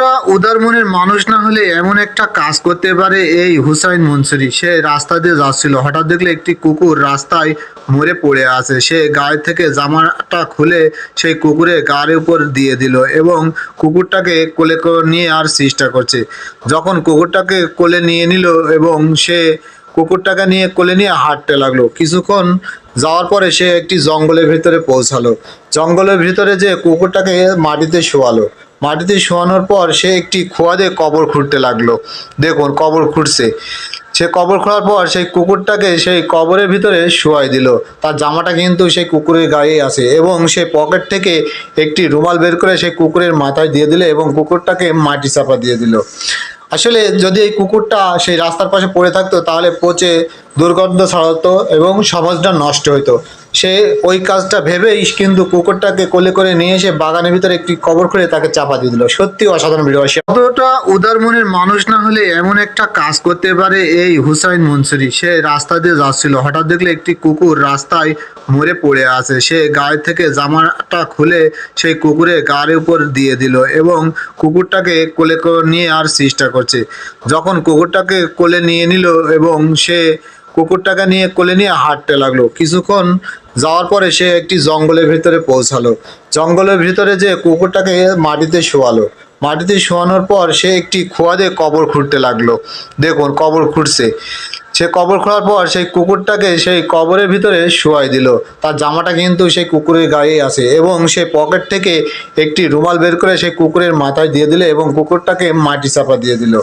কতটা উদার মনের মানুষ না হলে এমন একটা কাজ করতে পারে এই হুসাইন মনসুরি। সে রাস্তা দিয়ে যাচ্ছিল, হঠাৎ দেখলে একটি কুকুর রাস্তায় মরে পড়ে আছে। সে গায়ে থেকে জামাটা খুলে সেই কুকুরের গায়ের উপর দিয়ে দিল এবং কুকুরটাকে কোলে করে নিয়ে আর চেষ্টা করছে। যখন কুকুরটাকে কোলে নিয়ে নিল এবং সে কুকুরটাকে নিয়ে কোলে নিয়ে হাঁটতে লাগলো, কিছুক্ষণ যাওয়ার পরে সে একটি জঙ্গলের ভিতরে পৌঁছালো। জঙ্গলের ভিতরে যে কুকুরটাকে মাটিতে শোয়ালো, মাটিতে শোয়ানোর পর সে একটি খোয়া দিয়ে কবর খুঁড়তে লাগলো। দেখুন কবর খুঁড়ছে। সে কবর খোঁড়ার পর সেই কুকুরটাকে সেই কবরের ভিতরে শোয়াই দিল। তার জামাটা কিন্তু সেই কুকুরের গায়েই আছে এবং সে পকেট থেকে একটি রুমাল বের করে সেই কুকুরের মাথায় দিয়ে দিল এবং কুকুরটাকে মাটি চাপা দিয়ে দিল। আসলে যদি এই কুকুরটা সেই রাস্তার পাশে পড়ে থাকতো তাহলে পচে দুর্গন্ধ ছড়াতো এবং সমাজটা নষ্ট হতো। সে ওই কাজটা ভেবেই কিন্তু কুকুরটাকে কোলে করে নিয়ে এসে বাগানের ভিতরে একটি কবর খুঁড়ে তাকে চাপা দিয়ে দিল। সত্যি অসাধারণ ভিডিও। কতটা উদার মনের মানুষ না হলে এমন একটা কাজ করতে পারে এই হুসাইন মনসুরি। সে রাস্তা দিয়ে যাচ্ছিল, হঠাৎ দেখলে একটি কুকুর রাস্তায় মরে পড়ে আছে। সে গায়ে থেকে জামাটা খুলে সেই কুকুরের গায়ের উপর দিয়ে দিল এবং কুকুরটাকে কোলে করে নিয়ে আর চেষ্টা করছে। যখন কুকুরটাকে কোলে নিয়ে নিল এবং সে কুকুরটাকে নিয়ে কোলে নিয়ে হাঁটতে লাগলো, কিছুক্ষণ যাওয়ার পরে সে একটি জঙ্গলের ভিতরে পৌঁছালো। জঙ্গলের ভিতরে যে কুকুরটাকে মাটিতে শোয়ালো, মাটিতে শোয়ানোর পর সে একটি খোয়া দিয়ে কবর খুঁড়তে লাগলো। দেখুন কবর খুঁড়ছে। সে কবর খোঁড়ার পর সেই কুকুরটাকে সেই কবরের ভিতরে শোয়াই দিল। তার জামাটা কিন্তু সেই কুকুরের গায়েই আছে এবং সে পকেট থেকে একটি রুমাল বের করে সেই কুকুরের মাথায় দিয়ে দিল এবং কুকুরটাকে মাটি চাপা দিয়ে দিল।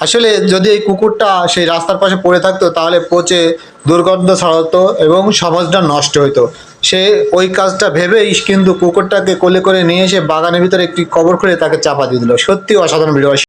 আসলে যদি এই কুকুরটা সেই রাস্তার পাশে পড়ে থাকতো তাহলে পচে দুর্গন্ধ ছড়াতো এবং সমাজটা নষ্ট হতো। সে ওই কাজটা ভেবেই কিন্তু কুকুরটাকে কোলে করে নিয়ে এসে বাগানের ভিতরে একটি কবর খুঁড়ে তাকে চাপা দিয়ে দিল। সত্যি অসাধারণ ভিডিও।